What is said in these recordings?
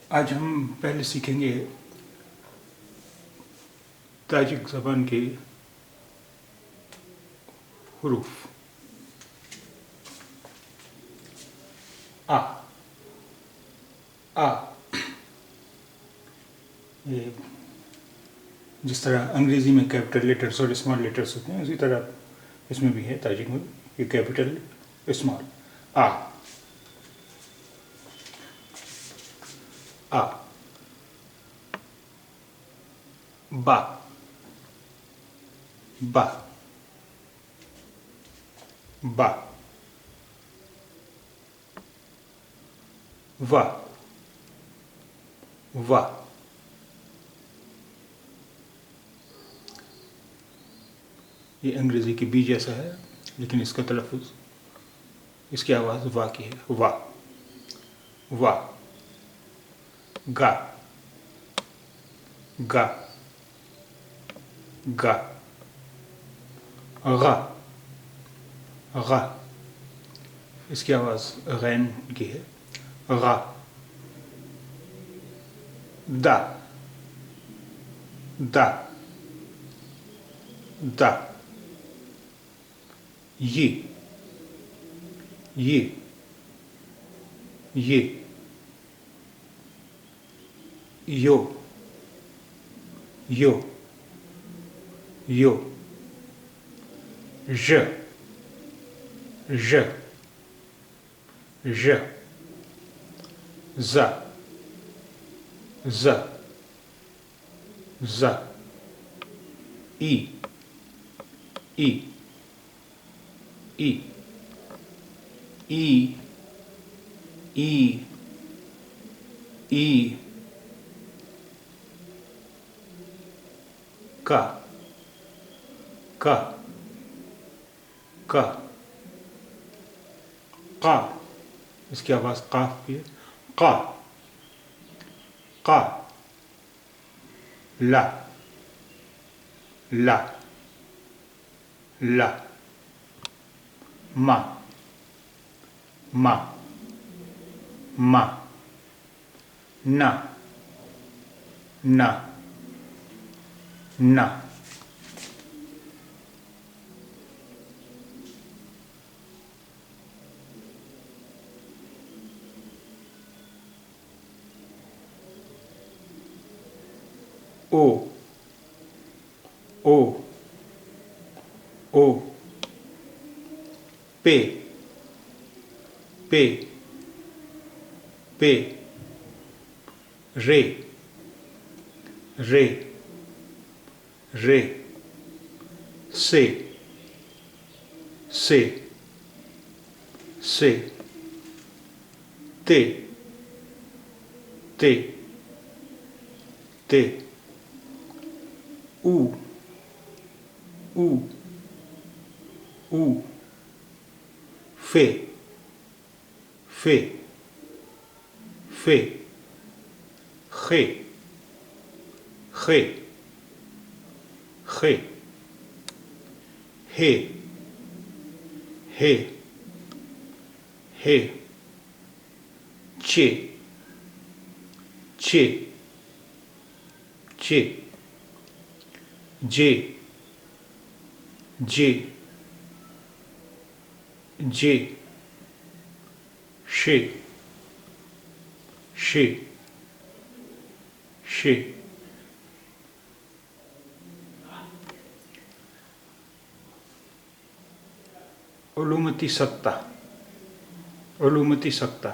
آج ہم پہلے سیکھیں گے تاجک زبان کے حروف. آ آ یہ جس طرح انگریزی میں کیپٹل لیٹرس اور اسمال لیٹرس ہوتے ہیں، اسی طرح اس میں بھی ہے تاجک میں یہ کیپٹل اسمال. آ آ با با با وا وا. یہ انگریزی کی بی جیسا ہے لیکن اس کا تلفظ، اس کی آواز وا کی ہے. وا وا. گا گا گا. غا غا. اس کی آواز غین کی ہے. غا. دا دا دا. یہ یہ یو یو یو. ژ ژ ژ. ز ز ز. ای ای ای ای ای ای. کا کا کا. قا. اس کی آواز قاف کی ہے. قا قا. لا لا لا. ما ما ما. نا نا نا. او او او. پے پے پے. رے رے رے. سے سے سے. تے تے تے. او او او. فے فے فے. خے خے خے. ہے ہے ہے. چے چے چے. جے جے جے. شے شے شے. علومتی سکتہ علومتی سکتہ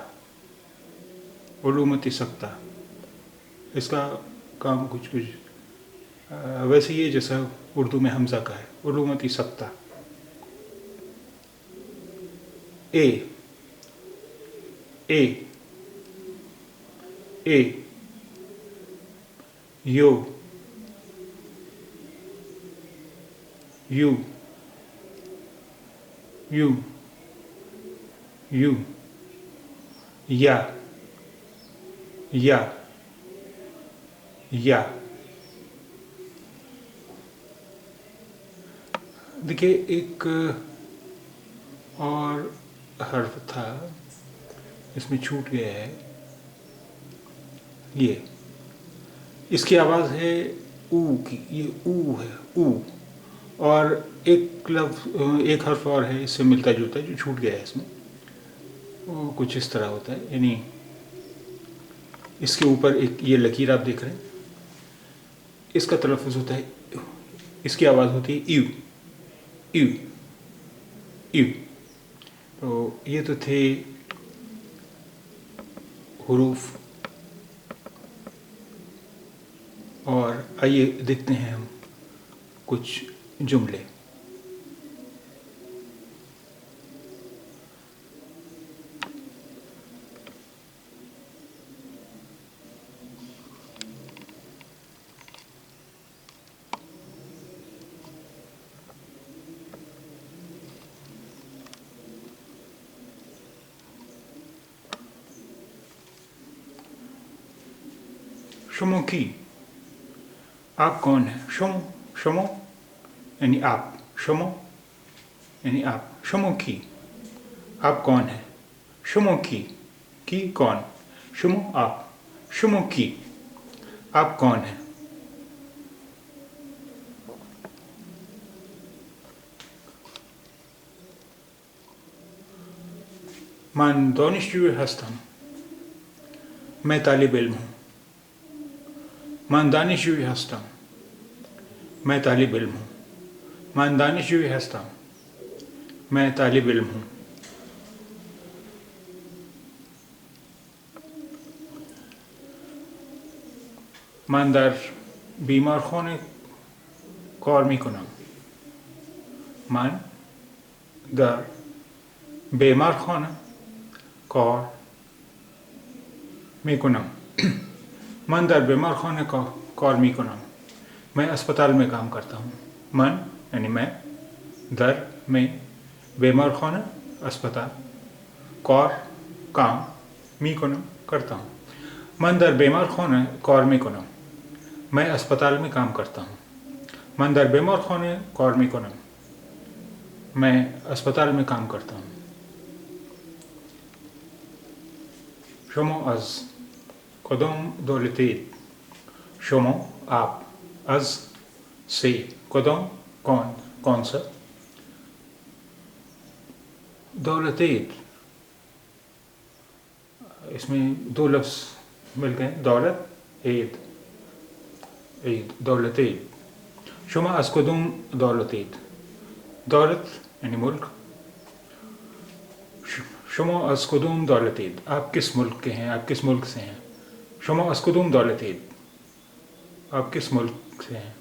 علومتی سکتہ. اس کا کام کچھ ویسے ہی ہے جیسا اردو میں حمزہ کا ہے. علومتی سکتہ. اے اے اے. یو یو یو یو. یا یا یا. دیکھیے ایک اور حرف تھا اس میں چھوٹ گیا ہے. یہ اس کی آواز ہے او کی، یہ او ہے او، اور ایک لفظ ایک حرف اور ہے اس سے ملتا جلتا جو چھوٹ گیا ہے اس میں، وہ کچھ اس طرح ہوتا ہے، یعنی اس کے اوپر ایک یہ لکیر آپ دیکھ رہے ہیں، اس کا تلفظ ہوتا ہے، اس کی آواز ہوتی ہے ایو ایو ایو۔ تو یہ تو تھے حروف، اور آئیے دیکھتے ہیں ہم کچھ جملے۔ شمو کی، آپ کون ہیں؟ شمو شمو یعنی آپ، شمو یعنی آپ، شمو کی آپ کون ہیں؟ شمو کی کون، شمو آپ، شمو کی آپ کون ہیں؟ من دانشجوی هستم، میں طالب علم ہوں۔ من دانشجوی هستم، میں طالب علم ہوں۔ من دانشجوی هستم، میں طالب علم ہوں۔ من در بیمارخانه کار میکنم، من در بیمارخانه کار میکنم، من در بیمارخانه کار میکنم، میں اسپتال میں کام کرتا ہوں۔ من یعنی میں، در میں، بیمارخانه اسپتال، کار کام، میکنم کرتا ہوں۔ من در بیمارخانه کار میکنم، میں اسپتال میں کام کرتا ہوں۔ من در بیمارخانه کار میکنم، میں اسپتال میں کام کرتا ہوں۔ شما از کدام دولتید؟ شما آپ، از سے، کدام کون سا، دولتید اس میں دو لفظ مل گئے، دولت عید، عید دولتید۔ شما از کدام دولتید؟ دولت یعنی ملک، شما از کدام دولتید؟ آپ کس ملک کے ہیں، آپ کس ملک سے ہیں؟ شما از کدام دولتید؟ آپ کس ملک سے ہیں؟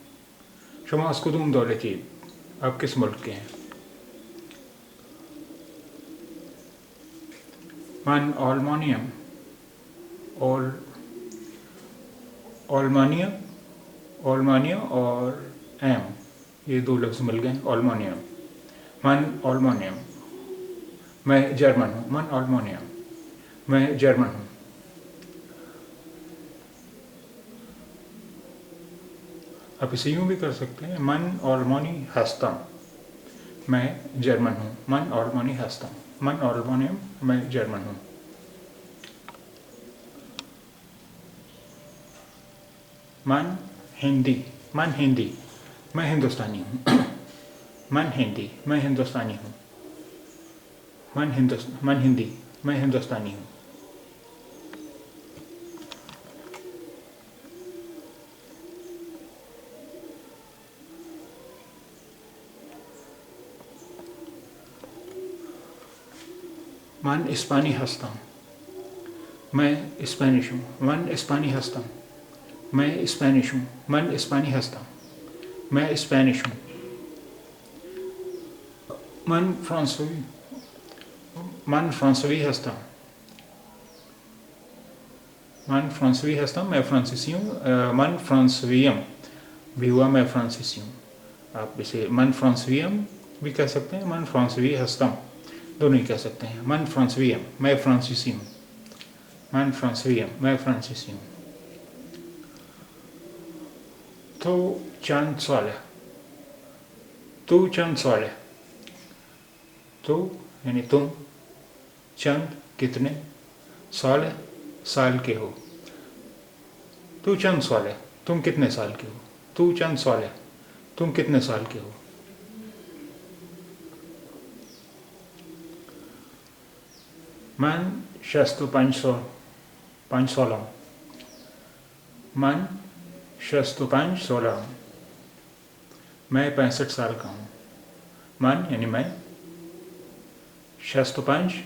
شما از کدام دولتید؟ آپ کس ملک کے ہیں؟ من آلمانیم، آلمانیا اور ایم، یہ دو لفظ مل گئے، آلمانیم۔ من آلمانیم، میں جرمن ہوں۔ من آلمانیم، میں جرمن ہوں۔ آپ اسے یوں بھی کر سکتے ہیں، من آلمانی هستم، میں جرمن ہوں۔ من آلمانی هستم، من آلمانیم، میں جرمن ہوں۔ من ہندی، من ہندی، میں ہندوستانی ہوں۔ من ہندی، میں ہندوستانی ہوں۔ من ہندی، میں ہندوستانی ہوں۔ من اسپانی هستم، میں اسپینش ہوں۔ من اسپانی هستم، میں اسپینش ہوں۔ من اسپانی هستم، میں اسپینش ہوں۔ من فرانسوی هستم، من فرانسوی هستم، میں فرانسیسی ہوں۔ من فرانسویم بھی ہوا، میں فرانسیسی ہوں۔ آپ اسے من فرانسویم بھی کہہ سکتے ہیں، من فرانسوی هستم دونوں ہی کہہ سکتے ہیں۔ من فرانسویم، میں فرانسیسی ہوں۔ من فرانسویم، میں فرانسیسی ہوں۔ تو چند سال ہے، تو چند سال ہے، تو یعنی تم، چند کتنے، سال سال کے ہو، تو چند سال ہے، تم کتنے سال کے ہو؟ تو چند سال ہے، تم کتنے سال کے ہو؟ من 65 سالم. من 65 سالم. میں 65 سال کا ہوں. من یعنی میں، 65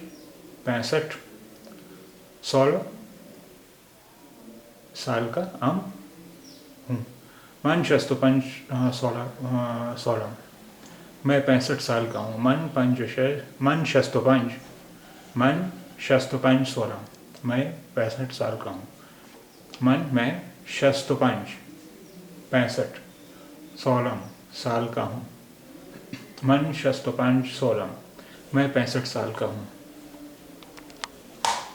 65 سال کا ہوں. من 65 سالم. میں 65 سال کا ہوں. من 65 سالم. میں 65 سال کا ہوں. میں 65 سالم سال کا ہوں. من 65 سالم. میں 65 سال کا ہوں.